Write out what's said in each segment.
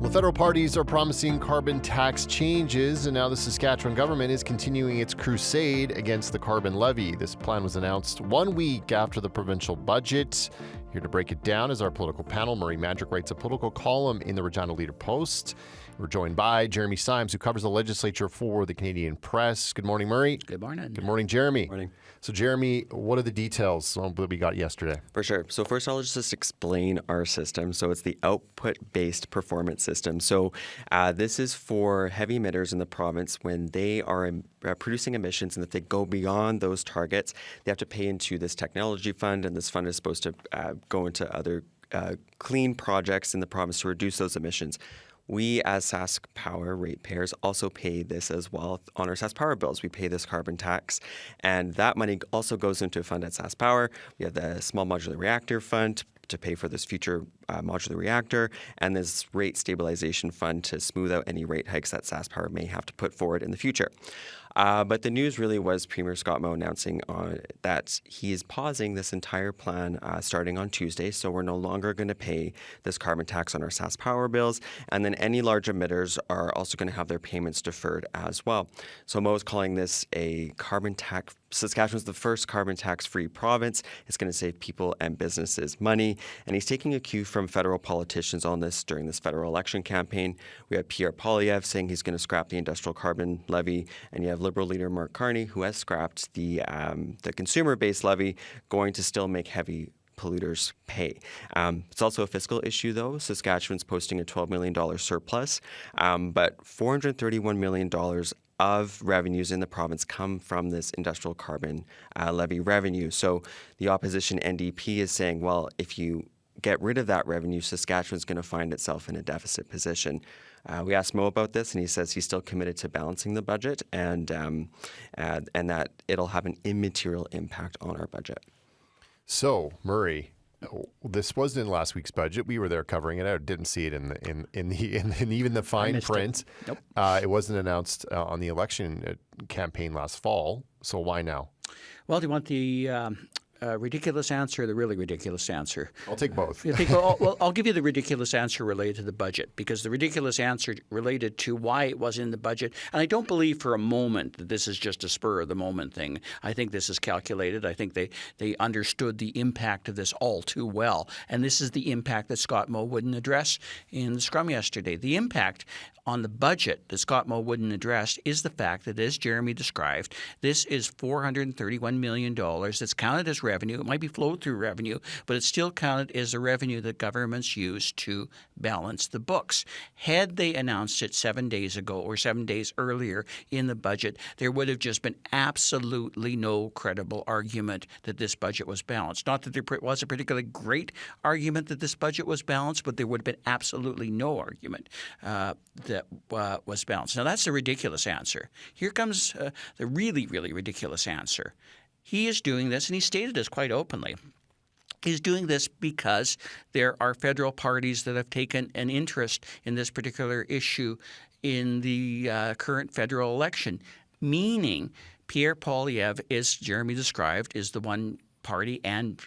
Well, the federal parties are promising carbon tax changes, and now the Saskatchewan government is continuing its crusade against the carbon levy. This plan was announced 1 week after the provincial budget. Here to break it down is our political panel. Murray Mandryk writes a political column in the Regina Leader-Post. We're joined by Jeremy Symes, who covers the legislature for the Canadian Press. Good morning, Murray. Good morning. Good morning, Jeremy. Good morning. So, Jeremy, what are the details on what we got yesterday? For sure. So first, I'll just explain our system. So it's the output-based performance system. So this is for heavy emitters in the province when they are producing emissions, and if they go beyond those targets, they have to pay into this technology fund, and this fund is supposed to go into other clean projects in the province to reduce those emissions. We, as Sask Power ratepayers, also pay this as well on our Sask Power bills. We pay this carbon tax, and that money also goes into a fund at Sask Power. We have the Small Modular Reactor Fund to pay for this future modular reactor, and this rate stabilization fund to smooth out any rate hikes that Sask Power may have to put forward in the future. But the news really was Premier Scott Moe announcing that he is pausing this entire plan starting on Tuesday. So we're no longer going to pay this carbon tax on our Sask Power bills. And then any large emitters are also going to have their payments deferred as well. So Moe is calling this a carbon tax. Saskatchewan's the first carbon tax-free province. It's going to save people and businesses money. And he's taking a cue from federal politicians on this during this federal election campaign. We have Pierre Poilievre saying he's going to scrap the industrial carbon levy. And you have Liberal leader Mark Carney, who has scrapped the consumer-based levy, going to still make heavy polluters pay. It's also a fiscal issue, though. Saskatchewan's posting a $12 million surplus, but $431 million of revenues in the province come from this industrial carbon levy revenue. So the opposition NDP is saying, well, if you get rid of that revenue, Saskatchewan's going to find itself in a deficit position. We asked Moe about this, and he says he's still committed to balancing the budget and that it'll have an immaterial impact on our budget. So, Murray, this wasn't in last week's budget. We were there covering it. I didn't see it in even the fine print. Nope. It wasn't announced on the election campaign last fall. So why now? Well, do you want the ridiculous answer or the really ridiculous answer? I'll take both. Well, I'll give you the ridiculous answer related to the budget, because the ridiculous answer related to why it was in the budget, and I don't believe for a moment that this is just a spur of the moment thing. I think this is calculated. I think they understood the impact of this all too well, and this is the impact that Scott Moe wouldn't address in the scrum yesterday. The impact on the budget that Scott Moe wouldn't address is the fact that, as Jeremy described, this is $431 million that's counted as revenue. It might be flowed through revenue, but it's still counted as the revenue that governments use to balance the books. Had they announced it 7 days ago or 7 days earlier in the budget, there would have just been absolutely no credible argument that this budget was balanced. Not that there was a particularly great argument that this budget was balanced, but there would have been absolutely no argument that was balanced. Now, that's the ridiculous answer. Here comes the really, really ridiculous answer. He is doing this, and he stated this quite openly. He's doing this because there are federal parties that have taken an interest in this particular issue in the current federal election, meaning Pierre Poilievre, as Jeremy described, is the one party and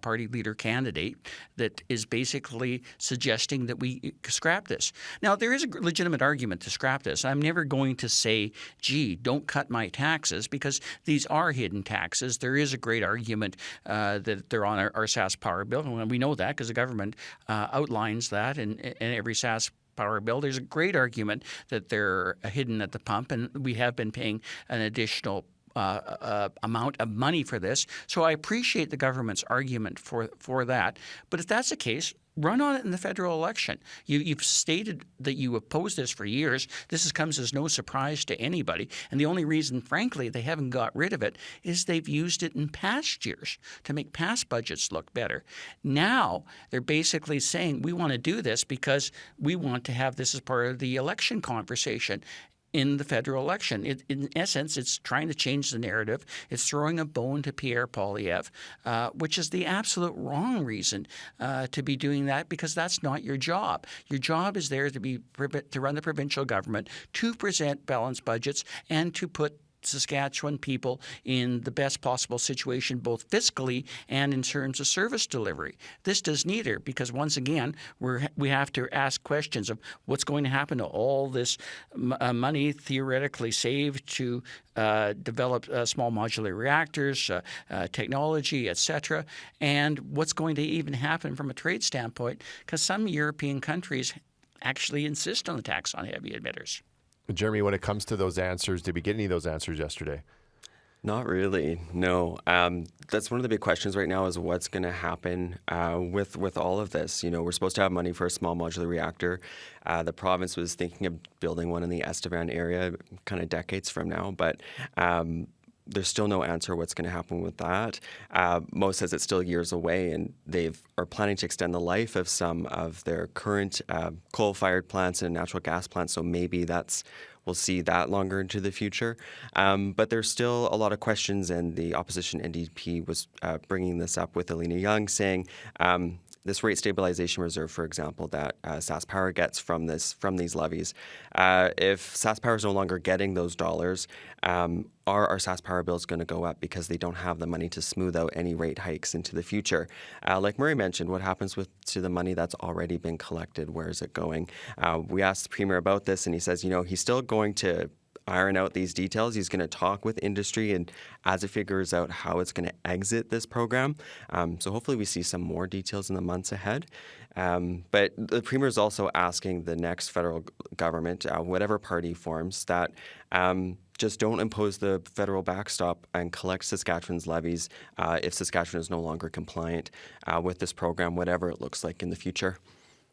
party leader candidate that is basically suggesting that we scrap this. Now, there is a legitimate argument to scrap this. I'm never going to say, gee, don't cut my taxes, because these are hidden taxes. There is a great argument that they're on our Sask Power bill, and we know that because the government outlines that in every Sask Power bill. There's a great argument that they're hidden at the pump, and we have been paying an additional amount of money for this. So I appreciate the government's argument for that. But if that's the case, run on it in the federal election. You've stated that you oppose this for years. This comes as no surprise to anybody. And the only reason, frankly, they haven't got rid of it is they've used it in past years to make past budgets look better. Now they're basically saying we want to do this because we want to have this as part of the election conversation in the federal election. In essence, it's trying to change the narrative. It's throwing a bone to Pierre Poilievre, which is the absolute wrong reason to be doing that, because that's not your job. Your job is there to run the provincial government, to present balanced budgets, and to put Saskatchewan people in the best possible situation, both fiscally and in terms of service delivery. This does neither, because once again, we have to ask questions of what's going to happen to all this money theoretically saved to develop small modular reactors, technology, etc., and what's going to even happen from a trade standpoint, because some European countries actually insist on the tax on heavy emitters. Jeremy, when it comes to those answers, did we get any of those answers yesterday? Not really, no. That's one of the big questions right now is what's going to happen with all of this. You know, we're supposed to have money for a small modular reactor. The province was thinking of building one in the Estevan area kind of decades from now, but there's still no answer what's going to happen with that. Mo says it's still years away, and they are planning to extend the life of some of their current coal-fired plants and natural gas plants, so maybe we'll see that longer into the future. But there's still a lot of questions, and the opposition NDP was bringing this up with Alina Young, saying this rate stabilization reserve, for example, that Sask Power gets from these levies, if Sask Power is no longer getting those dollars, are our Sask Power bills going to go up because they don't have the money to smooth out any rate hikes into the future? Like Murray mentioned, what happens to the money that's already been collected? Where is it going? We asked the Premier about this, and he says, he's still going to iron out these details. He's going to talk with industry and as it figures out how it's going to exit this program. So hopefully we see some more details in the months ahead. But the Premier is also asking the next federal government, whatever party forms, that just don't impose the federal backstop and collect Saskatchewan's levies if Saskatchewan is no longer compliant with this program, whatever it looks like in the future.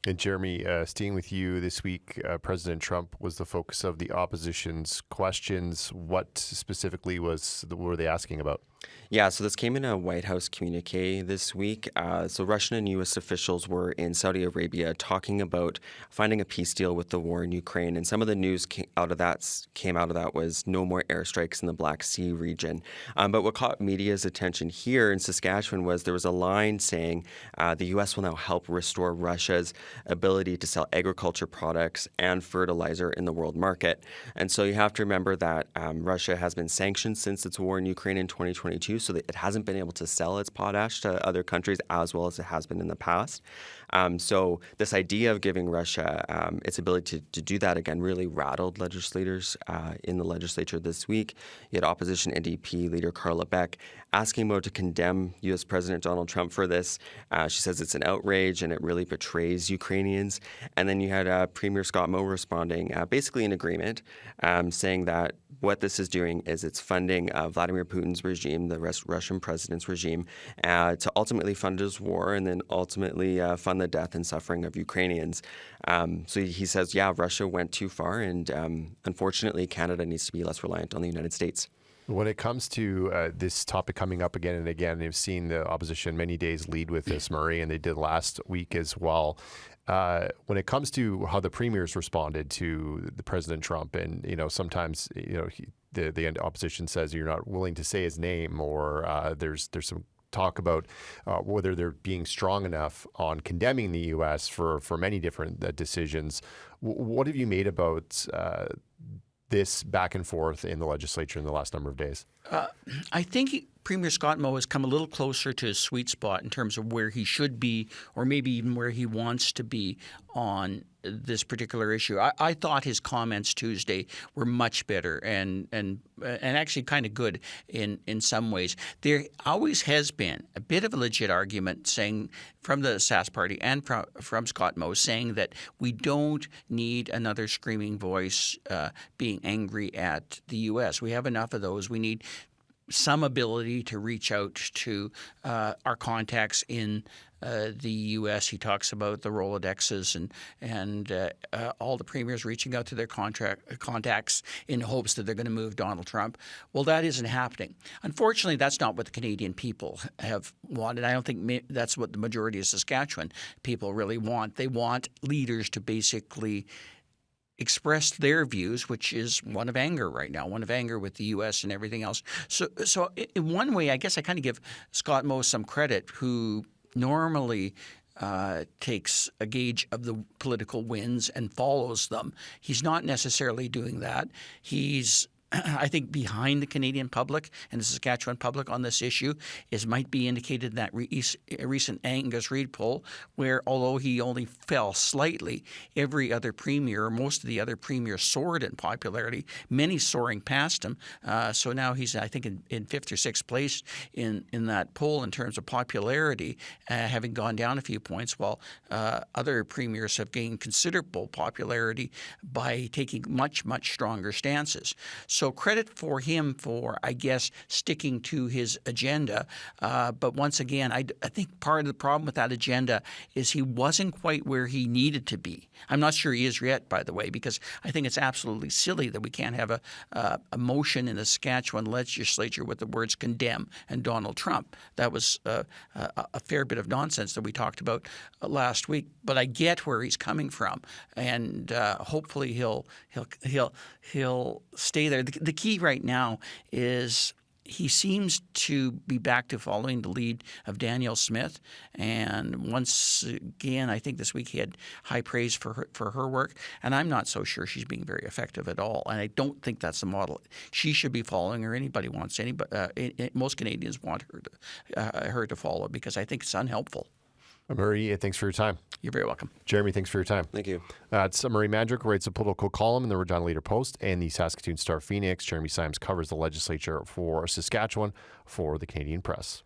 And Jeremy, staying with you this week, President Trump was the focus of the opposition's questions. What specifically were they asking about? Yeah, so this came in a White House communique this week. So Russian and U.S. officials were in Saudi Arabia talking about finding a peace deal with the war in Ukraine. And some of the news came out of that was no more airstrikes in the Black Sea region. But what caught media's attention here in Saskatchewan was there was a line saying the U.S. will now help restore Russia's ability to sell agriculture products and fertilizer in the world market. And so you have to remember that Russia has been sanctioned since its war in Ukraine in 2022, so that it hasn't been able to sell its potash to other countries as well as it has been in the past. So this idea of giving Russia its ability to do that again really rattled legislators in the legislature this week. You had opposition NDP leader Carla Beck asking Mo to condemn U.S. President Donald Trump for this. She says it's an outrage and it really betrays Ukrainians. And then you had Premier Scott Moe responding basically in agreement, saying that what this is doing is it's funding Vladimir Putin's regime, the Russian president's regime, to ultimately fund his war and then ultimately fund the death and suffering of Ukrainians. So he says, yeah, Russia went too far, and unfortunately, Canada needs to be less reliant on the United States. When it comes to this topic coming up again and again, they've seen the opposition many days lead with this, Murray, and they did last week as well. When it comes to how the premiers responded to the President Trump, and sometimes the opposition says you're not willing to say his name, or there's some talk about whether they're being strong enough on condemning the U.S. for many different decisions. What have you made about this back and forth in the legislature in the last number of days? I think Premier Scott Moe has come a little closer to his sweet spot in terms of where he should be, or maybe even where he wants to be on this particular issue. I thought his comments Tuesday were much better and actually kind of good in some ways. There always has been a bit of a legit argument saying from the Sask Party and from Scott Moe saying that we don't need another screaming voice being angry at the U.S. We have enough of those. We need some ability to reach out to our contacts in the U.S. He talks about the Rolodexes and all the premiers reaching out to their contacts in hopes that they're going to move Donald Trump. Well, that isn't happening. Unfortunately, that's not what the Canadian people have wanted. I don't think that's what the majority of Saskatchewan people really want. They want leaders to basically expressed their views, which is one of anger right now, one of anger with the U.S. and everything else. So in one way, I guess I kind of give Scott Moe some credit, who normally takes a gauge of the political winds and follows them. He's not necessarily doing that. He's I think behind the Canadian public and the Saskatchewan public on this issue might be indicated in that recent Angus Reid poll, where although he only fell slightly, every other premier, or most of the other premiers, soared in popularity, many soaring past him. So now he's, I think, in fifth or sixth place in that poll in terms of popularity, having gone down a few points, while other premiers have gained considerable popularity by taking much, much stronger stances. So credit for him for, I guess, sticking to his agenda. But once again, I think part of the problem with that agenda is he wasn't quite where he needed to be. I'm not sure he is yet, by the way, because I think it's absolutely silly that we can't have a motion in the Saskatchewan legislature with the words condemn and Donald Trump. That was a fair bit of nonsense that we talked about last week. But I get where he's coming from, and hopefully he'll stay there. The key right now is he seems to be back to following the lead of Danielle Smith. And once again, I think this week he had high praise for her work. And I'm not so sure she's being very effective at all. And I don't think that's the model she should be following, or anybody wants. Most Canadians want her to follow, because I think it's unhelpful. Murray, thanks for your time. You're very welcome. Jeremy, thanks for your time. Thank you. It's Murray Mandryk, writes a political column in the Regina Leader-Post and the Saskatoon Star Phoenix. Jeremy Symes covers the legislature for Saskatchewan for the Canadian Press.